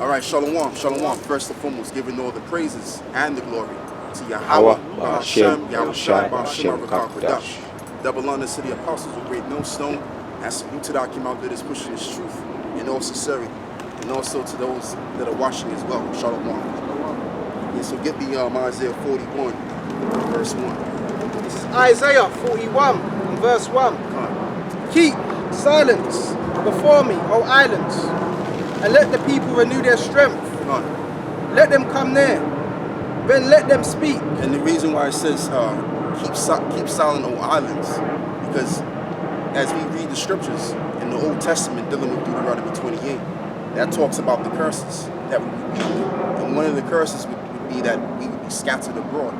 All right, shalom, shalom. First and foremost, giving all the praises and the glory to Yahawah, Bahasham, Yahawashi, Bahasham, double honors to the apostles with great millstone, and salute to the Akim that is pushing this truth in all sincerity, and also to those that are watching as well. Shalom. Yeah, so get me Isaiah 41, verse 1. This is Isaiah 41, and verse 1. Keep silence before me, O islands, and let the people renew their strength. Let them come near, then let them speak. And the reason why it says keep silent, O islands, because as we read the scriptures in the Old Testament dealing with Deuteronomy 28, that talks about the curses that we would be under. And one of the curses would be that we would be scattered abroad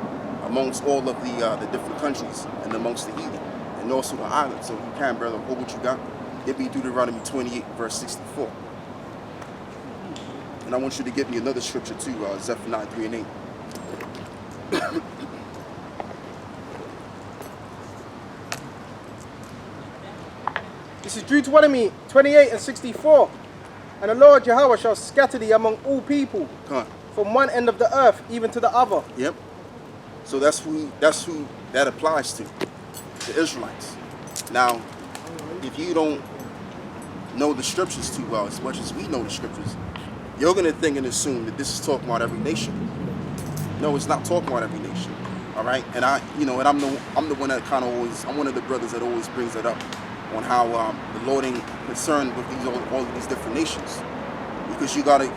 amongst all of the different countries and amongst the heathen, and also the islands. So you can, brother, hold what you got. It be Deuteronomy 28, verse 64. And I want you to give me another scripture too, Zephaniah 3 and 8. This is Deuteronomy 28 and 64. And the Lord Yahawah shall scatter thee among all people, from one end of the earth even to the other. Yep. So that's who that applies to, the Israelites. Now, if you don't know the scriptures too well, as much as we know the scriptures, you're going to think and assume that this is talking about every nation. No, it's not talking about every nation. All right, and I'm the one that kind of always, I'm one of the brothers that always brings it up on how the Lord ain't concerned with all of these different nations, because you gotta,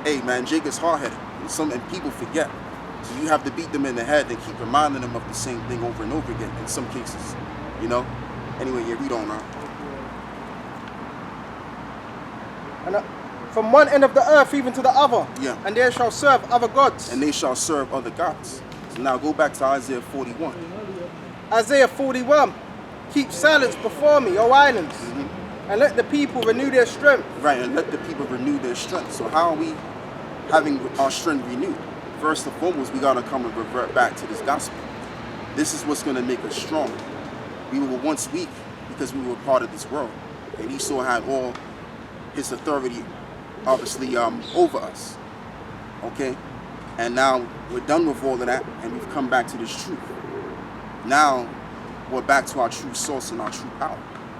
hey man, Jacob's hard-headed, and people forget. So you have to beat them in the head and keep reminding them of the same thing over and over again. In some cases, you know. Anyway, yeah, read on now. And from one end of the earth even to the other. Yeah. And they shall serve other gods. And they shall serve other gods. So now go back to Isaiah 41. Isaiah 41. Keep silence before me, O islands, and let the people renew their strength. Right, and let the people renew their strength. So how are we having our strength renewed? First and foremost, we got to come and revert back to this gospel. This is what's going to make us strong. We were once weak because we were part of this world, and Esau had all his authority, obviously, over us. Okay, and now we're done with all of that, and we've come back to this truth. Now we're back to our true source and our true power.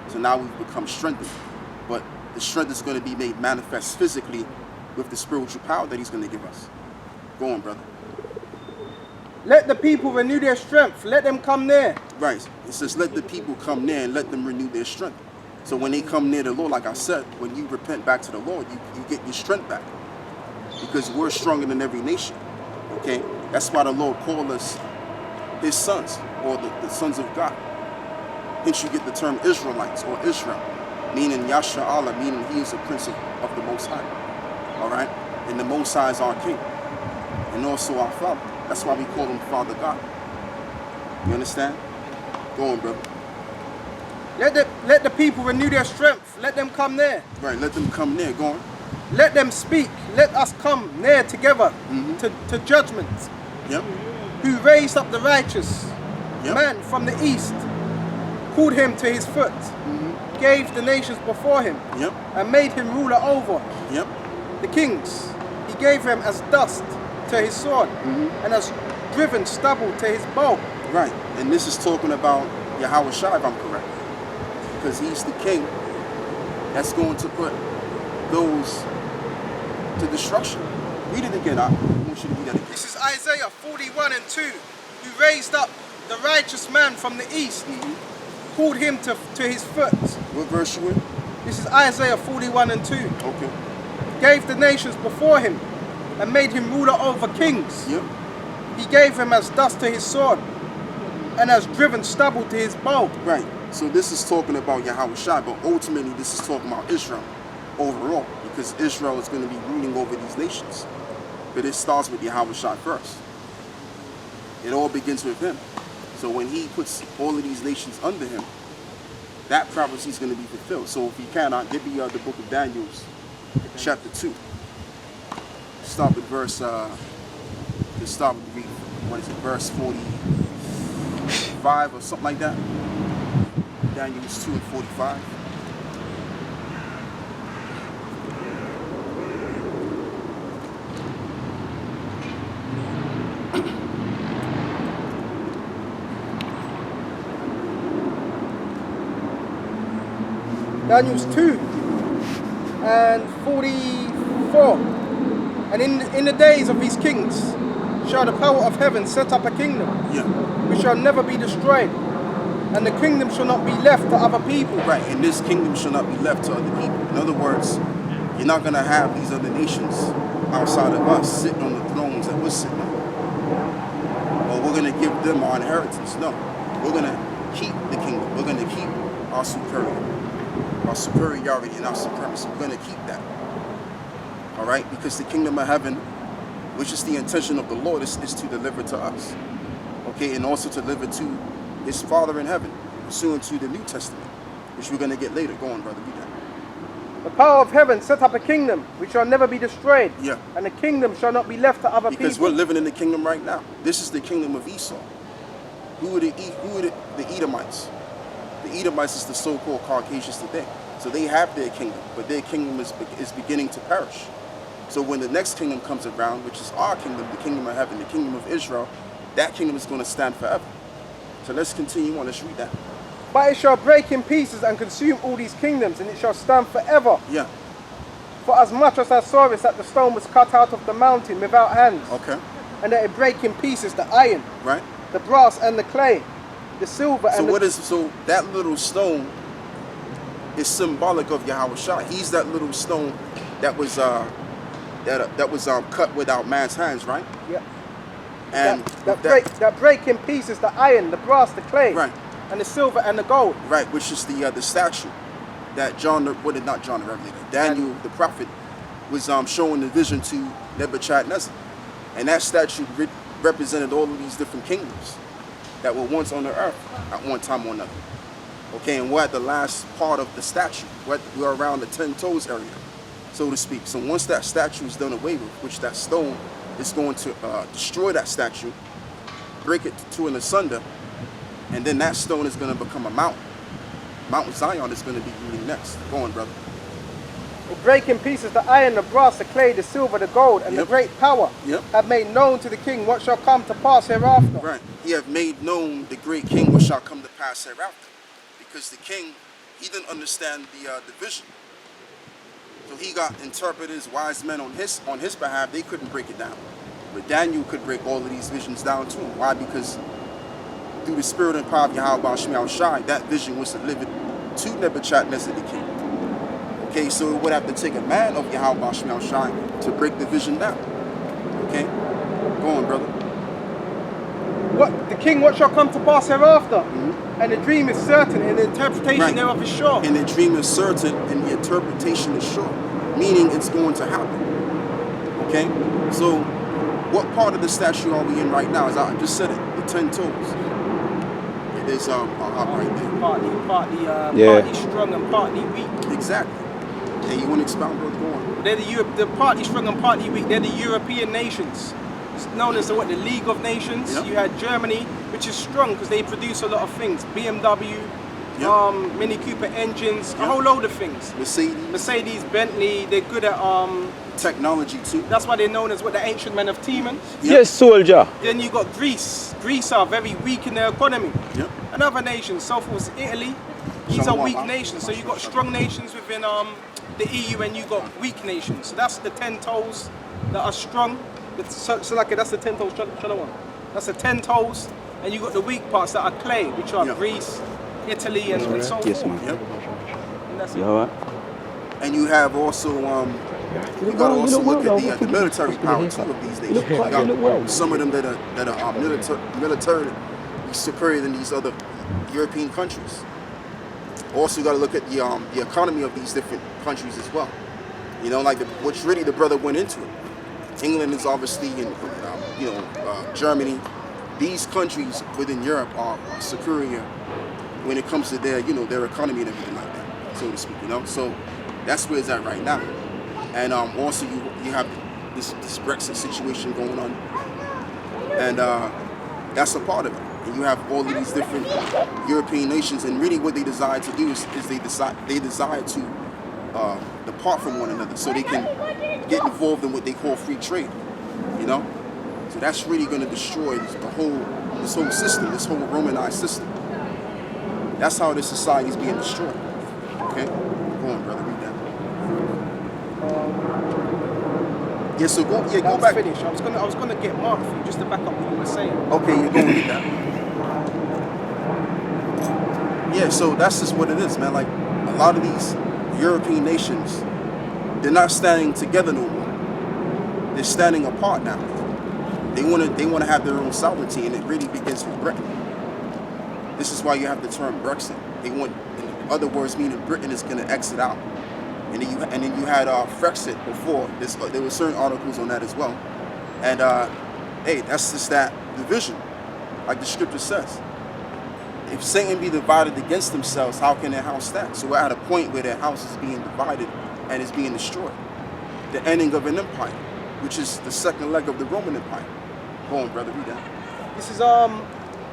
So now we've become strengthened, but the strength is going to be made manifest physically with the spiritual power that he's going to give us. Go on, brother. Let the people renew their strength. Let them come near. Right. It says, let the people come near and let them renew their strength. So when they come near the Lord, like I said, when you repent back to the Lord, you get your strength back. Because we're stronger than every nation. Okay? That's why the Lord called us his sons, or the sons of God. Hence you get the term Israelites, or Israel, meaning Yasha Allah, meaning he is the prince of the Most High. All right? And the Most High is our king. And also our Father. That's why we call him Father God. You understand? Go on, brother. Let the people renew their strength. Let them come near. Right, let them come near. Go on. Let them speak. Let us come near together to judgment. Yep. Who raised up the righteous Yep. man from the east, called him to his foot, gave the nations before him, Yep. and made him ruler over Yep. the kings. He gave him as dust to his sword, and as driven stubble to his bow. Right, and this is talking about Yahawashi, if I'm correct, because he's the king that's going to put those to destruction. Read it again. I want you to read that again. This is Isaiah 41 and 2. Who raised up the righteous man from the east, called him to his foot. What verse you in? This is Isaiah 41 and 2. Okay. Gave the nations before him, and made him ruler over kings. Yep. He gave him as dust to his sword, and as driven stubble to his bow. Right. So this is talking about Yahawashi, but ultimately this is talking about Israel overall, because Israel is going to be ruling over these nations. But it starts with Yahawashi first. It all begins with him. So when he puts all of these nations under him, that prophecy is going to be fulfilled. So if you cannot, give me the book of Daniel, chapter 2. Start with verse, just start with verse 45 or something like that. Daniel 2 and 45. Daniel's 2:44. And in the days of these kings shall the power of heaven set up a kingdom which shall never be destroyed, and the kingdom shall not be left to other people. Right, and this kingdom shall not be left to other people. In other words, you're not going to have these other nations outside of us sitting on the thrones that we're sitting on. Or we're going to give them our inheritance. No, we're going to keep the kingdom. We're going to keep our superiority and our supremacy. We're going to keep that. All right, because the kingdom of heaven, which is the intention of the Lord, is to deliver to us. Okay, and also to deliver to his Father in heaven, pursuant to the New Testament, which we're going to get later. Go on, brother, read that. The power of heaven set up a kingdom which shall never be destroyed, and the kingdom shall not be left to other people. Because we're living in the kingdom right now. This is the kingdom of Esau. Who are the Edomites? The Edomites is the so-called Caucasians today. So they have their kingdom, but their kingdom is beginning to perish. So when the next kingdom comes around, which is our kingdom, the kingdom of heaven, the kingdom of Israel, that kingdom is going to stand forever. So let's continue on. Let's read that. But it shall break in pieces and consume all these kingdoms, and it shall stand forever. Yeah. For as much as I saw is that the stone was cut out of the mountain without hands. Okay. And that it break in pieces the iron, right, the brass and the clay, the silver and so that little stone is symbolic of Yahawashi. He's that little stone that was cut without man's hands, right? Yeah. And that break in pieces the iron, the brass, the clay, right, and the silver and the gold. Right, which is the statue that Daniel the prophet was showing the vision to Nebuchadnezzar, and that statue represented all of these different kingdoms that were once on the earth at one time or another. Okay, and we're at the last part of the statue. We're around the 10 toes area, so to speak. So once that statue is done away with, which that stone is going to destroy that statue, break it to an asunder, and then that stone is going to become a mountain. Mount Zion is going to be ruling next. Go on, brother. It break in pieces the iron, the brass, the clay, the silver, the gold, and the great power have made known to the king what shall come to pass hereafter. Right. He have made known the great king what shall come to pass hereafter. Because the king, he didn't understand the vision. So he got interpreters, wise men on his behalf. They couldn't break it down. But Daniel could break all of these visions down too. Why? Because through the spirit and power of Yahawashi, that vision was delivered to Nebuchadnezzar the king. Okay, so it would have to take a man of Yahawashi to break the vision down. Okay? Go on, brother. What shall come to pass hereafter? And the dream is certain, and the interpretation thereof is sure. And the dream is certain, and the interpretation is sure. Meaning it's going to happen. Okay? So, what part of the statue are we in right now? As I just said it, the 10 toes. It is right there. Partly strong and partly weak. Exactly. Hey, you want to expound, brother? Go on. They're the partly strong and partly weak. They're the European nations. It's known as the League of Nations. Yep. You had Germany, which is strong because they produce a lot of things. BMW, Mini Cooper engines, a whole load of things. Mercedes, Bentley. They're good at technology too. That's why they're known as the ancient men of Teman. Yes, soldier. Then you got Greece. Greece are very weak in their economy. Yep. And other nations, so forth, Italy. These are weak nations. So you got strong nations within the EU, and you got weak nations. So that's the 10 toes that are strong. So like that's the 10 toes. That's the 10 toes, and you got the weak parts that are clay, which are Greece, Italy, and so forth. Yes, man. Yep. And that's and you have also you got to also look at the military power too of these nations. You got some of them that are militarily superior than these other European countries. Also, you got to look at the economy of these different countries as well. You know, like which really the brother went into it. England is obviously in, Germany. These countries within Europe are superior when it comes to their economy and everything like that, so to speak. So that's where it's at right now. And also you have this Brexit situation going on, and that's a part of it. And you have all of these different European nations, and really what they desire to do is they desire to depart from one another so they can get involved in what they call free trade. So that's really going to destroy this whole system, this whole Romanized system. That's how this society is being destroyed. Okay. Go on, brother. Read that. Yeah, so go That's back. finished. I was gonna get Mark for you just to back up what you were saying. Okay, you're going to read that. Yeah, so that's just what it is, man. Like, a lot of these European nations, they're not standing together no more. They're standing apart now. They want to have their own sovereignty, and it really begins with Britain. This is why you have the term Brexit. They want, in other words, meaning Britain is going to exit out. And then you had Frexit before. There were certain articles on that as well. And hey, that's just that division, like the scripture says. If Satan be divided against themselves, how can their house stand? So we're at a point where their house is being divided and is being destroyed. The ending of an empire, which is the second leg of the Roman Empire. Go on, brother, read that. This is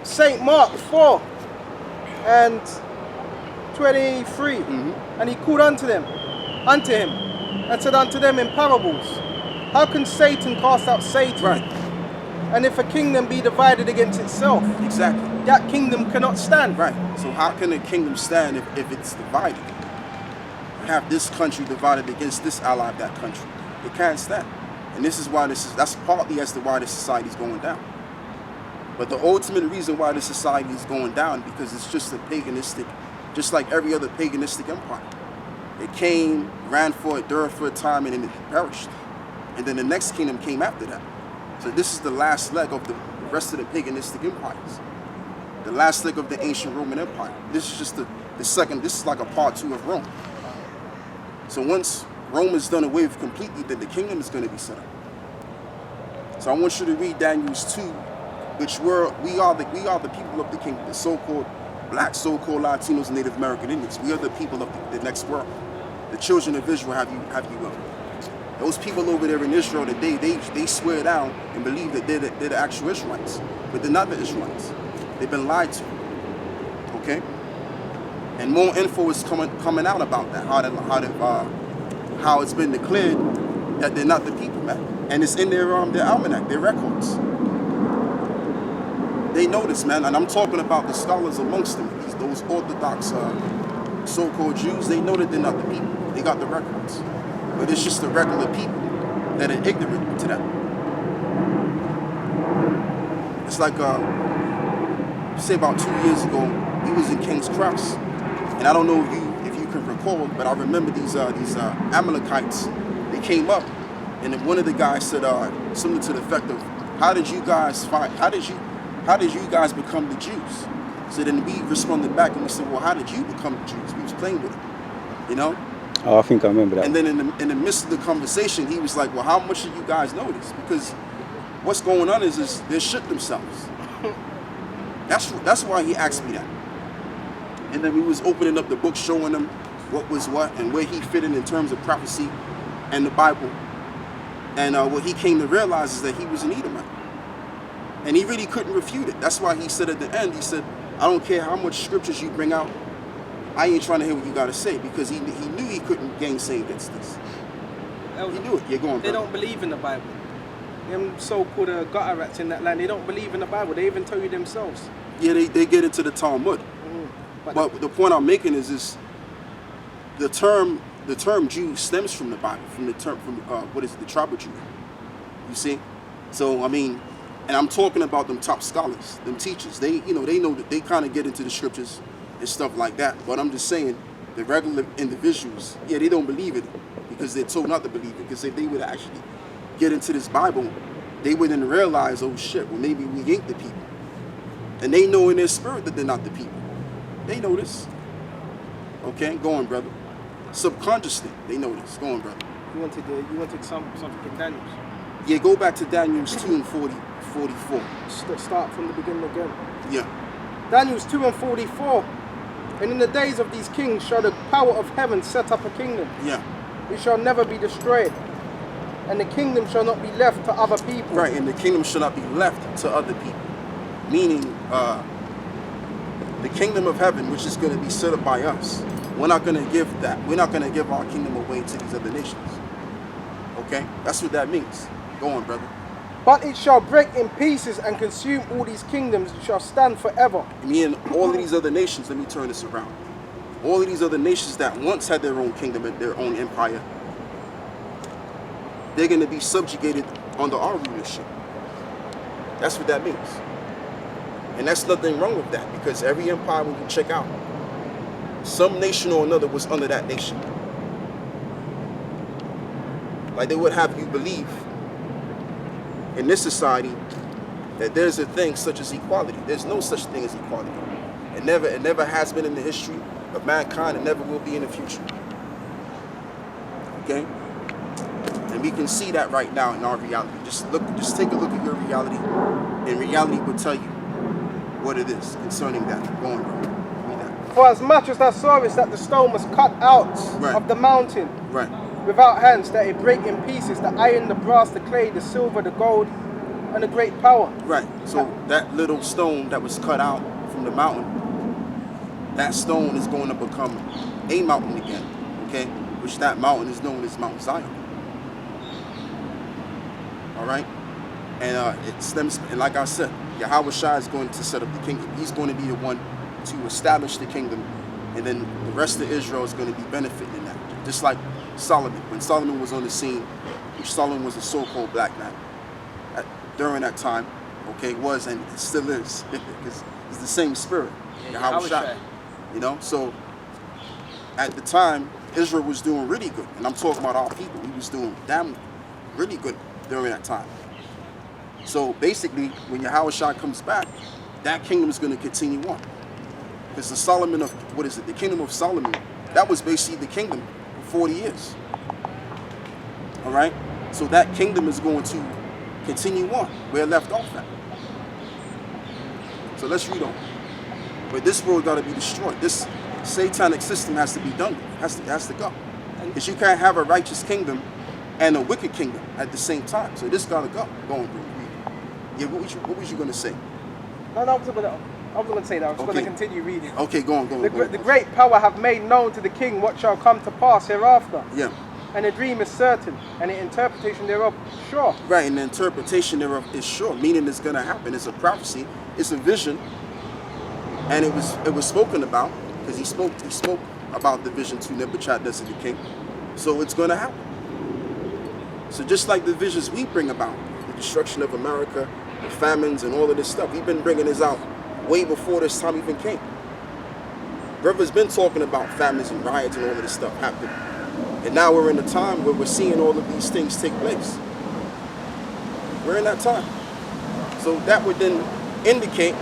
Saint Mark 4 and 23. And he called unto him, and said unto them in parables, how can Satan cast out Satan? Right. And if a kingdom be divided against itself, Exactly. that kingdom cannot stand. Right. So how can a kingdom stand if it's divided? You have this country divided against this ally of that country. It can't stand. And this is why that's partly as to why this society is going down. But the ultimate reason why this society is going down, because it's just a paganistic, just like every other paganistic empire. It came, ran for it, dured for a time, and then it perished. And then the next kingdom came after that. So this is the last leg of the rest of the paganistic empires. The last leg of the ancient Roman Empire. This is just the second, this is like a part 2 of Rome. So once Rome is done away with completely, then the kingdom is going to be set up. So I want you to read Daniel's 2, which we are the people of the kingdom, the so-called black, so-called Latinos and Native American Indians. We are the people of the next world. The children of Israel have you those people over there in Israel today, they swear down and believe that they're the actual Israelites, but they're not the Israelites. They've been lied to. Okay? And more info is coming out about that. How it's been declared that they're not the people, man. And it's in their almanac, their records. They know this, man. And I'm talking about the scholars amongst them, those Orthodox so-called Jews. They know that they're not the people. They got the records. But it's just the regular people that are ignorant to that. It's like, say about 2 years ago, he was in King's Cross. And I don't know if you can recall, but I remember these Amalekites. They came up, and then one of the guys said something to the effect of, how did you guys become the Jews? So then we responded back and we said, well, how did you become the Jews? We was playing with them, you know? Oh, I think I remember that. And then in the midst of the conversation, he was like, well, how much did you guys know this? Because what's going on is they shit themselves. That's why he asked me that. And then we was opening up the book, showing him what was what and where he fit in terms of prophecy and the Bible. And what he came to realize is that he was an Edomite. And he really couldn't refute it. That's why he said at the end, he said, I don't care how much scriptures you bring out, I ain't trying to hear what you got to say, because he knew he couldn't gainsay against this. He knew it. You're going, They don't believe in the Bible. Them so-called gutter rats in that land, they don't believe in the Bible. They even tell you themselves. Yeah, they get into the Talmud. But the point I'm making is the term Jew stems from the Bible, from the tribe of Judah. You see? So I mean, and I'm talking about them top scholars, them teachers. They know that they kind of get into the scriptures and stuff like that. But I'm just saying, the regular individuals, yeah, they don't believe it because they're told not to believe it. Because if they would actually get into this Bible, they wouldn't realize, oh shit, well maybe we ain't the people. And they know in their spirit that they're not the people. They know this. Okay, go on, brother. Subconsciously, they know this. Go on, brother. You wanted something in Daniel's. Yeah, go back to Daniel's 2 and 44. Start from the beginning again. Yeah. Daniel's 2 and 44. And in the days of these kings shall the power of heaven set up a kingdom. Yeah. It shall never be destroyed. And the kingdom shall not be left to other people. Right, and the kingdom shall not be left to other people. Meaning, the kingdom of heaven, which is going to be set up by us, we're not going to give that. We're not going to give our kingdom away to these other nations. Okay? That's what that means. Go on, brother. But it shall break in pieces and consume all these kingdoms. It shall stand forever. Me and all of these other nations, let me turn this around. All of these other nations that once had their own kingdom and their own empire, they're going to be subjugated under our rulership. That's what that means. And that's nothing wrong with that, because every empire, when you check out, some nation or another was under that nation. Like they would have you believe in this society that there's a thing such as equality. There's no such thing as equality. It never has been in the history of mankind. It never will be in the future. Okay? And we can see that right now in our reality. Just take a look at your reality, and reality will tell you what it is concerning that. Go on, bro. Read that. For as much as thou sawest that the stone was cut out of the mountain, without hands, that it break in pieces, the iron, the brass, the clay, the silver, the gold, and the great power. Right. So that little stone that was cut out from the mountain, that stone is going to become a mountain again. Okay? Which that mountain is known as Mount Zion. All right? And it stems, and like I said, Yahawashi is going to set up the kingdom. He's going to be the one to establish the kingdom, and then the rest of Israel is going to be benefiting in that. Just like Solomon. When Solomon was on the scene, which Solomon was a so-called black man, during that time, okay, was and it still is, because it's the same spirit, Yahawashi. You know, so at the time, Israel was doing really good, and I'm talking about our people. We was doing really good during that time. So basically, when Yahawashi comes back, that kingdom is going to continue on. Because the Solomon of, what is it? The kingdom of Solomon, that was basically the kingdom for 40 years. All right? So that kingdom is going to continue on where it left off at. So let's read on. But this world got to be destroyed. This satanic system has to be done. Has to go. Because you can't have a righteous kingdom and a wicked kingdom at the same time. So this got to go. Go on, bro. Yeah, what was you going to say? No, I was going to say that. I was going to continue reading. Okay, go on. The great power have made known to the king what shall come to pass hereafter. Yeah. And the dream is certain, and the interpretation thereof sure. Right, and the interpretation thereof is sure, meaning it's going to happen. It's a prophecy. It's a vision, and it was spoken about, because he spoke about the vision to Nebuchadnezzar the king. So it's going to happen. So just like the visions we bring about, the destruction of America, the famines, and all of this stuff, we've been bringing this out way before this time even came. Brother's been talking about famines and riots and all of this stuff happening. And now we're in a time where we're seeing all of these things take place. We're in that time. So that would then indicate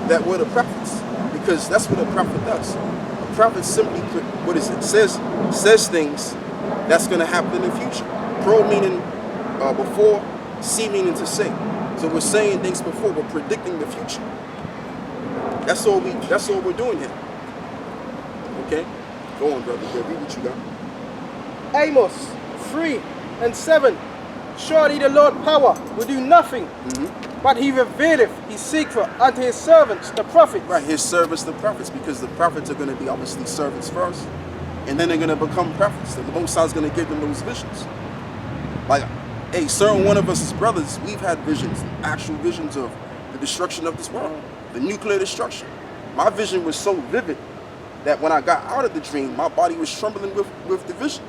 that we're the prophets, because that's what a prophet does. A prophet simply, says things that's going to happen in the future. Pro meaning before, see meaning to say. So we're saying things before, we're predicting the future. That's all we're doing here. Okay? Go on, brother. Read what you got. Amos 3:7. Surely the Lord power will do nothing, but he revealeth his secret unto his servants, the prophets. Right, his servants, the prophets, because the prophets are going to be obviously servants first, and then they're going to become prophets. The Most High is going to give them those visions. Like, hey, certain one of us as brothers, we've had visions, actual visions of the destruction of this world, the nuclear destruction. My vision was so vivid that when I got out of the dream, my body was trembling with the vision.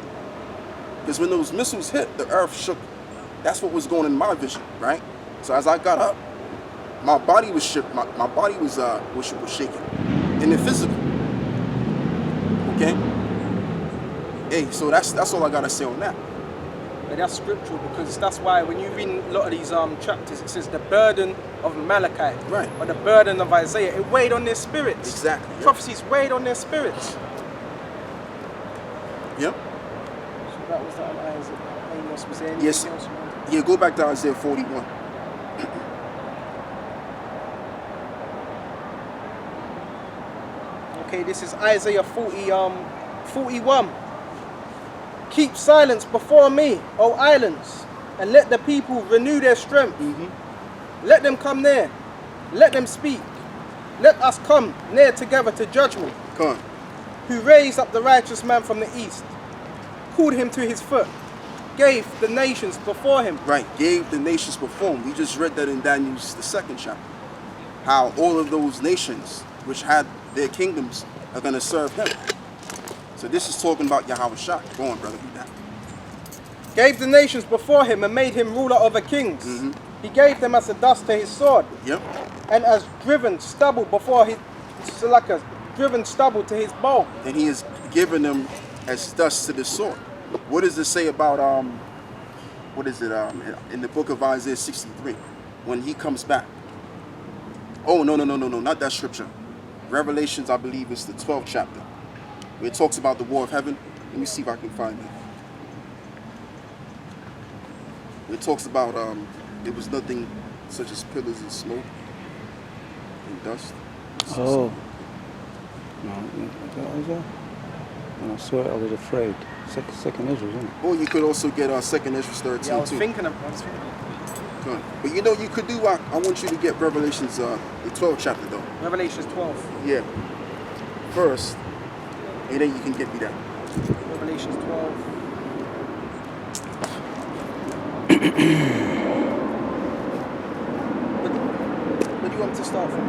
Because when those missiles hit, the earth shook. That's what was going in my vision, right? So as I got up, my body was shook. My body was shaking in the physical. Okay? Hey, so that's all I gotta say on that. But that's scriptural, because that's why when you read a lot of these chapters, it says the burden of Malachi, right, or the burden of Isaiah, it weighed on their spirits. Exactly. Yep. Prophecies weighed on their spirits. Yep. So that was that Isaiah. Amos, was there anything yes. else? Yeah, go back to Isaiah 41. Okay, this is Isaiah 41. Keep silence before me, O islands, and let the people renew their strength. Let them come near. Let them speak. Let us come near together to judgment. Come on. Who raised up the righteous man from the east, called him to his foot, gave the nations before him. Right, gave the nations before him. We just read that in Daniel's the 2nd chapter. How all of those nations which had their kingdoms are going to serve him. So this is talking about Yahawashi. Go on, brother, read that. Gave the nations before him and made him ruler over kings. He gave them as a dust to his sword, Yep. and as driven stubble before his, so like a driven stubble to his bow. And he has given them as dust to the sword. What does it say about what is it in the book of Isaiah 63 when he comes back? Oh no, not that scripture. Revelations, I believe, is the 12th chapter where it talks about the war of heaven. Let me see if I can find it. It talks about there was nothing such as pillars and smoke and dust. Oh. No, that was that? When I saw it, I was afraid. Second Israel, isn't it? Or you could also get 2nd Ezra 13 Yeah, I was too. thinking of Good. But you know you could do, I want you to get Revelations, the 12th chapter though. Revelations 12. Yeah. First, and then you can get me that. Revelations 12. Where do you want to start from?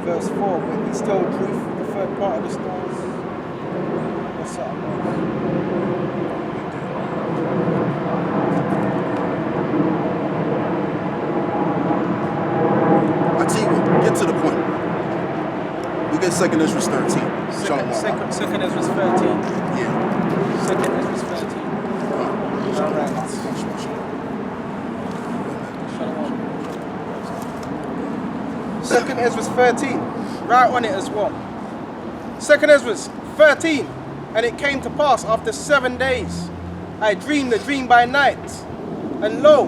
Verse 4, when he still drew the third part of the stars. What's that? I tell you what, get to the point. We get 2nd Ezra 13. Second Ezra's 13. Yeah. Second Ezra's 13. Alright. Second Ezra's 13. Right on it as well. Second Ezra's 13. And it came to pass after 7 days, I dreamed a dream by night. And lo,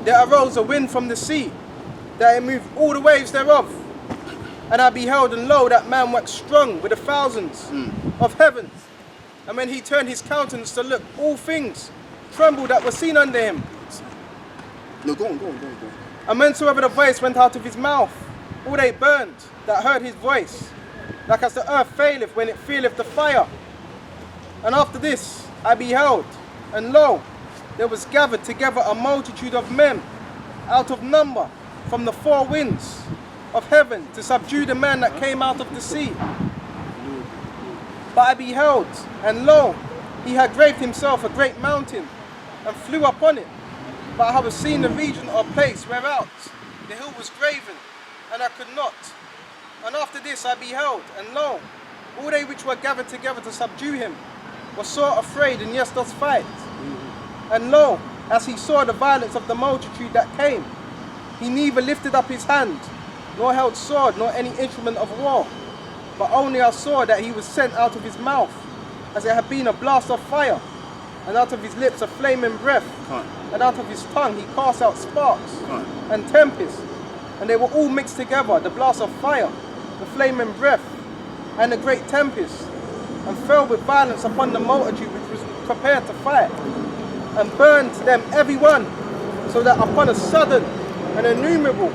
there arose a wind from the sea, that it moved all the waves thereof. And I beheld, and lo, that man waxed strong with the thousands of heavens. And when he turned his countenance to look, all things trembled that were seen under him. No, go on. And whensoever the voice went out of his mouth, all they burned that heard his voice, like as the earth faileth when it feeleth the fire. And after this I beheld, and lo, there was gathered together a multitude of men out of number from the four winds of heaven to subdue the man that came out of the sea. But I beheld, and lo, he had graved himself a great mountain, and flew upon it. But I have seen the region or place whereout the hill was graven, and I could not. And after this I beheld, and lo, all they which were gathered together to subdue him were sore afraid, and yes does fight. And lo, as he saw the violence of the multitude that came, he neither lifted up his hand, nor held sword, nor any instrument of war, but only I saw that he was sent out of his mouth, as it had been a blast of fire, and out of his lips a flaming breath, and out of his tongue he cast out sparks and tempests, and they were all mixed together, the blast of fire, the flaming breath, and the great tempest, and fell with violence upon the multitude which was prepared to fight, and burned them every one, so that upon a sudden and innumerable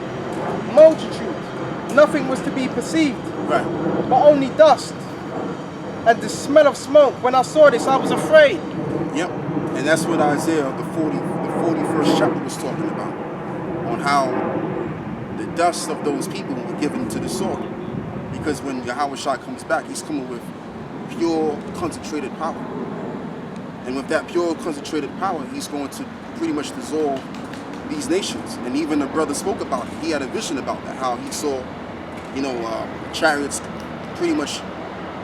multitude nothing was to be perceived, Right. but only dust and the smell of smoke. When I saw this, I was afraid. Yep. And that's what Isaiah, the 41st chapter was talking about, on how the dust of those people were given to the sword. Because when Yahawashi comes back, he's coming with pure, concentrated power. And with that pure, concentrated power, he's going to pretty much dissolve these nations. And even the brother spoke about it. He had a vision about that, how he saw, chariots pretty much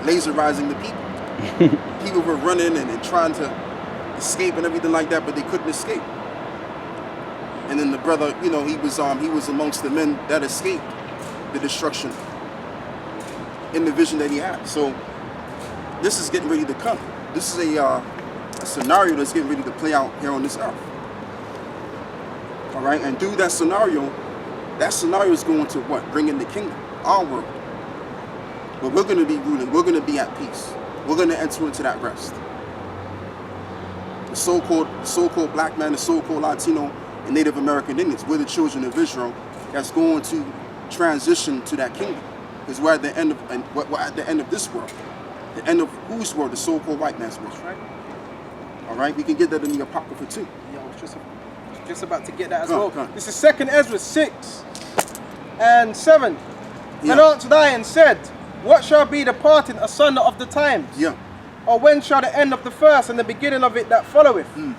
laserizing the people. People were running and trying to escape and everything like that, but they couldn't escape. And then the brother, he was amongst the men that escaped the destruction in the vision that he had. So this is getting ready to come. This is a scenario that's getting ready to play out here on this earth. All right, and through that scenario is going to what? Bring in the kingdom, our world. But we're going to be ruling. We're going to be at peace. We're going to enter into that rest. The so-called black man, the so-called Latino, and Native American Indians, we're the children of Israel that's going to transition to that kingdom. Because we're at the end of this world. The end of whose world? The so-called white man's world. Right. All right, we can get that in the Apocrypha too. Yeah, I was just about to get that as Come well. on, come on. This is 2nd Ezra 6 and 7. Yeah. And answered I and said, What shall be the parting asunder of the times? Yeah. Or when shall the end of the first and the beginning of it that followeth? And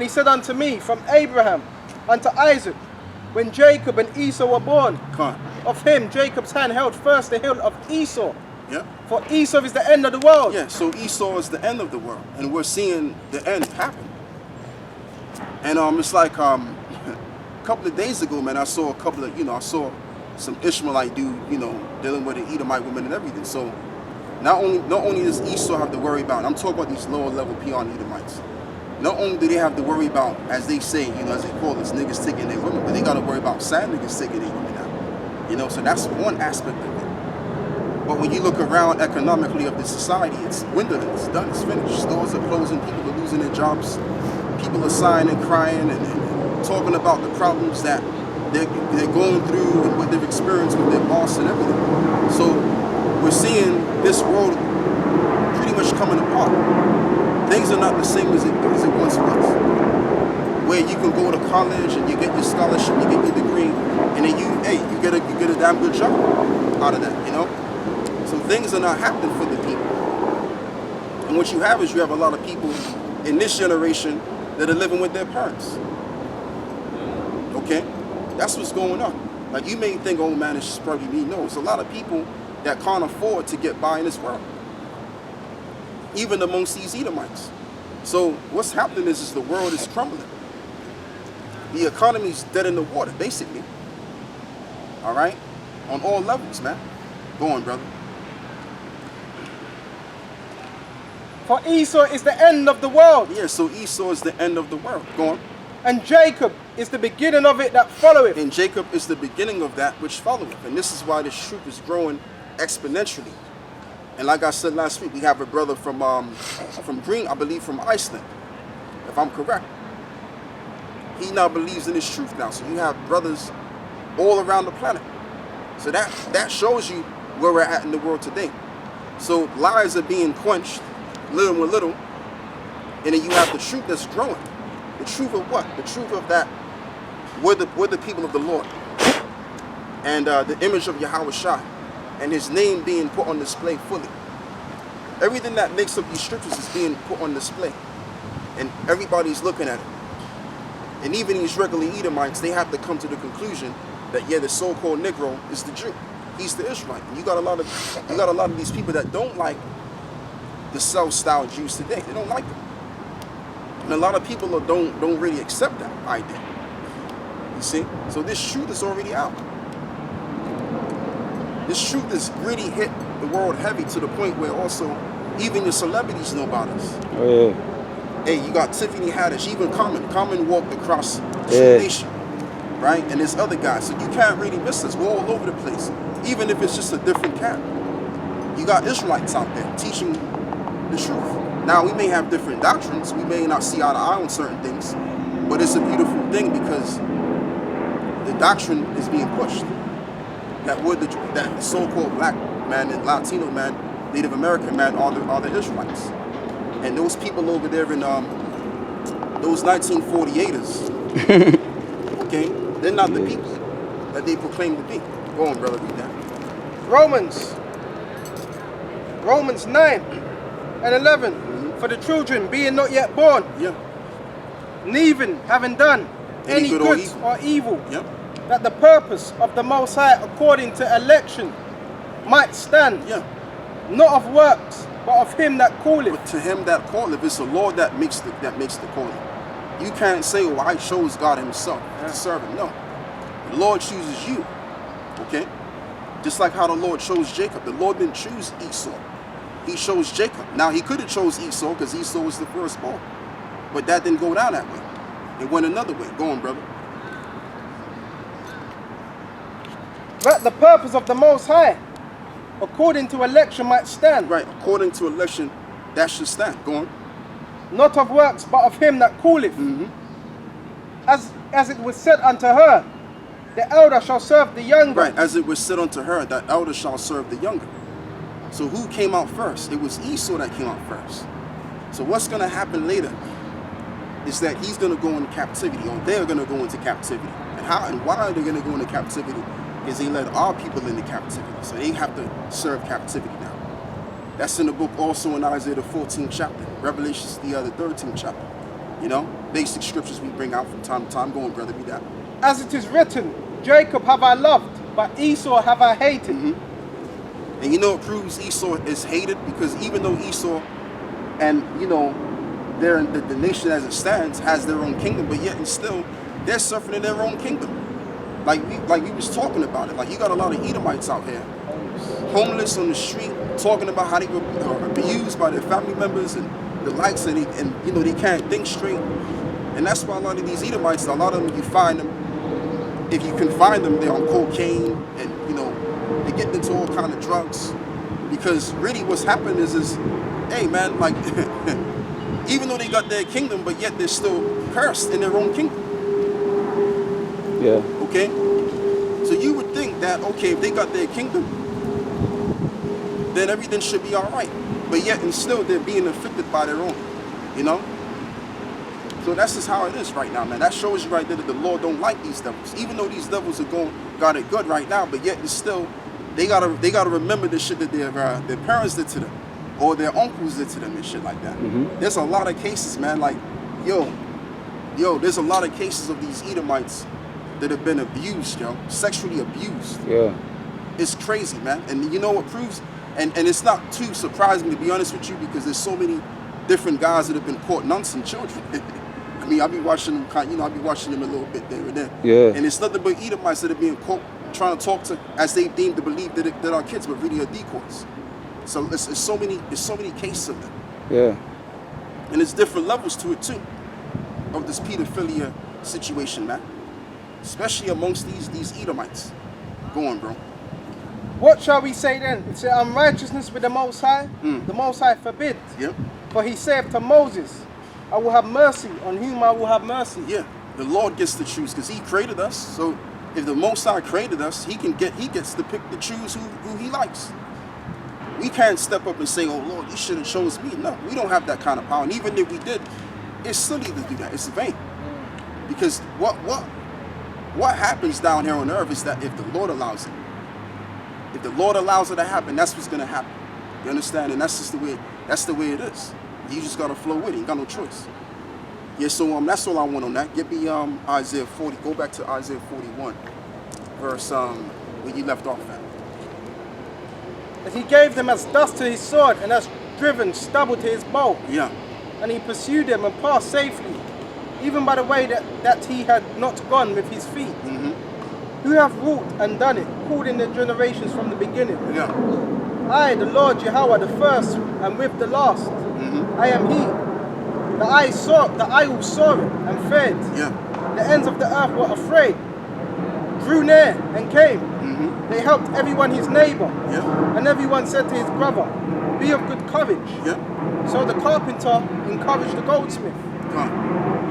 he said unto me, from Abraham unto Isaac, when Jacob and Esau were born, of him Jacob's hand held first the hill of Esau. Yeah. For Esau is the end of the world. Yeah, so Esau is the end of the world, and we're seeing the end happen. And it's like a couple of days ago, man, I saw a couple of, I saw some Ishmaelite dude, dealing with an Edomite woman and everything. So not only does Esau have to worry about, I'm talking about these lower level peon Edomites. Not only do they have to worry about, as they say, as they call us, niggas taking their women, but they got to worry about sad niggas taking their women now. So that's one aspect of it. But when you look around economically of the society, it's dwindling, it's done, it's finished. Stores are closing, people are losing their jobs, people are sighing and crying and talking about the problems that they're going through and what they've experienced with their boss and everything. So we're seeing this world pretty much coming apart. Things are not the same as it once was. Where you can go to college and you get your scholarship, you get your degree, and then you get a damn good job out of that, So things are not happening for the people. And what you have is a lot of people in this generation that are living with their parents. Okay? That's what's going on. Like, you may think, oh man, it's just probably me. No, it's a lot of people that can't afford to get by in this world. Even amongst these Edomites. So what's happening is the world is crumbling. The economy's dead in the water, basically. All right? On all levels, man. Go on, brother. For Esau is the end of the world. Yeah, so Esau is the end of the world. Go on. And Jacob is the beginning of it that followeth. And Jacob is the beginning of that which followeth. And this is why this troop is growing exponentially. And like I said last week, we have a brother from Green, I believe from Iceland, if I'm correct. He now believes in this truth now. So you have brothers all around the planet. So that shows you where we're at in the world today. So lies are being quenched little by little. And then you have the truth that's growing. The truth of what? The truth of that we're the people of the Lord. And the image of Yahawashi. And his name being put on display fully. Everything that makes up these scriptures is being put on display. And everybody's looking at it. And even these regular Edomites, they have to come to the conclusion that, yeah, the so-called Negro is the Jew. He's the Israelite. And you got a lot of these people that don't like the self-style Jews today. They don't like them. And a lot of people don't really accept that idea. You see? So this truth is already out. This truth has really hit the world heavy to the point where also even your celebrities know about us. Oh, yeah. Hey, you got Tiffany Haddish, even Common walked across the nation, right? And there's other guys, so you can't really miss us. We're all over the place, even if it's just a different camp. You got Israelites out there teaching the truth. Now, we may have different doctrines, we may not see eye to eye on certain things, but it's a beautiful thing because the doctrine is being pushed. That the so-called black man and Latino man, Native American man are the Israelites. And those people over there in those 1948ers, okay, they're not the people that they proclaim to be. Go on, brother, read that. Romans 9 and 11. For the children being not yet born, neither having done any good or evil, that the purpose of the Most High according to election might stand, not of works, but of him that calleth. But to him that calleth, it's the Lord that makes the calling. You can't say, well, I chose God himself to serve him. No. The Lord chooses you. Okay? Just like how the Lord chose Jacob. The Lord didn't choose Esau. He chose Jacob. Now, he could have chose Esau because Esau was the firstborn. But that didn't go down that way. It went another way. Go on, brother. That the purpose of the Most High, according to election, might stand. Right, according to election, that should stand. Go on. Not of works, but of him that calleth. As it was said unto her, the elder shall serve the younger. Right, as it was said unto her, that elder shall serve the younger. So who came out first? It was Esau that came out first. So what's going to happen later is that he's going to go into captivity, or they're going to go into captivity. And how and why are they going to go into captivity? is they led our people into captivity. So they have to serve captivity now. That's in the book also in Isaiah the 14th chapter. Revelations the 13th chapter. You know, basic scriptures we bring out from time to time. Go on, brother, be that. As it is written, Jacob have I loved, but Esau have I hated. And you know it proves Esau is hated, because even though Esau and, you know, they're the nation as it stands has their own kingdom, but yet and still they're suffering in their own kingdom. Like we was talking about it. Like, you got a lot of Edomites out here, homeless on the street, talking about how they were abused by their family members and the likes, and you know, they can't think straight. And that's why a lot of these Edomites, a lot of them, you find them, if you can find them, they're on cocaine, and you know, they get into all kind of drugs, because really what's happened is hey man, like even though they got their kingdom, but yet they're still cursed in their own kingdom. Yeah. Okay? So you would think that, okay, if they got their kingdom, then everything should be all right. But yet and still they're being afflicted by their own, you know? So that's just how it is right now, man. That shows you right there that the Lord don't like these devils. Even though these devils are got it good right now, but yet and still they gotta remember the shit that their parents did to them, or their uncles did to them and shit like that. There's a lot of cases, man. Like, yo, there's a lot of cases of these Edomites that have been abused, sexually abused. Yeah. It's crazy, man. And you know what proves, and it's not too surprising, to be honest with you, because there's so many different guys that have been caught nunsing children. I mean, I'll be watching them, I'll be watching them a little bit there and there. Yeah. And it's nothing but Edomites that are being caught trying to talk to, as they deem to believe that our kids, but really are decoys. So it's so many cases of them. Yeah. And there's different levels to it too, of this pedophilia situation, man. Especially amongst these Edomites. Go on, bro. What shall we say then? It's unrighteousness with the Most High. The Most High forbids. Yep. For he saith to Moses, I will have mercy on whom I will have mercy. Yeah. The Lord gets to choose, because he created us. So if the Most High created us, he gets to pick to choose who he likes. We can't step up and say, oh Lord, you should have chose me. No, we don't have that kind of power. And even if we did, it's silly to do that. It's vain. Because what happens down here on earth is that if the Lord allows it, if the Lord allows it to happen, that's what's gonna happen. You understand? And that's just the way it is. You just gotta flow with it. You got no choice. Yeah, so that's all I want on that. Give me Isaiah 40. Go back to Isaiah 41, verse where you left off at. And he gave them as dust to his sword, and as driven stubble to his bow. Yeah. And he pursued them and passed safely, even by the way that he had not gone with his feet. Who have wrought and done it, called in the generations from the beginning. Yeah. I, the Lord Yahawah, the first, and with the last. I am he. The eye saw it and feared. Yeah. The ends of the earth were afraid, drew near and came. They helped everyone his neighbor. Yeah. And everyone said to his brother, be of good courage. Yeah. So the carpenter encouraged the goldsmith.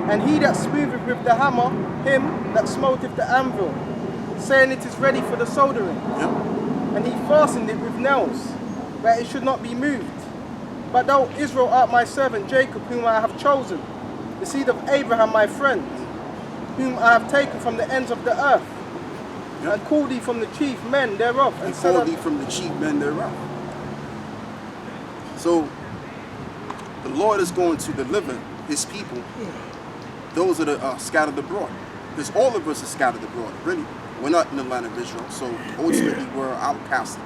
And he that smootheth with the hammer, him that smoteth the anvil, saying it is ready for the soldering. Yeah. And he fastened it with nails, that it should not be moved. But thou, Israel, art my servant Jacob, whom I have chosen, the seed of Abraham my friend, whom I have taken from the ends of the earth, and called thee from the chief men thereof, and called thee from the chief men thereof. So the Lord is going to deliver his people, those that are scattered abroad. Because all of us are scattered abroad, really. We're not in the land of Israel, so ultimately we're outcasted.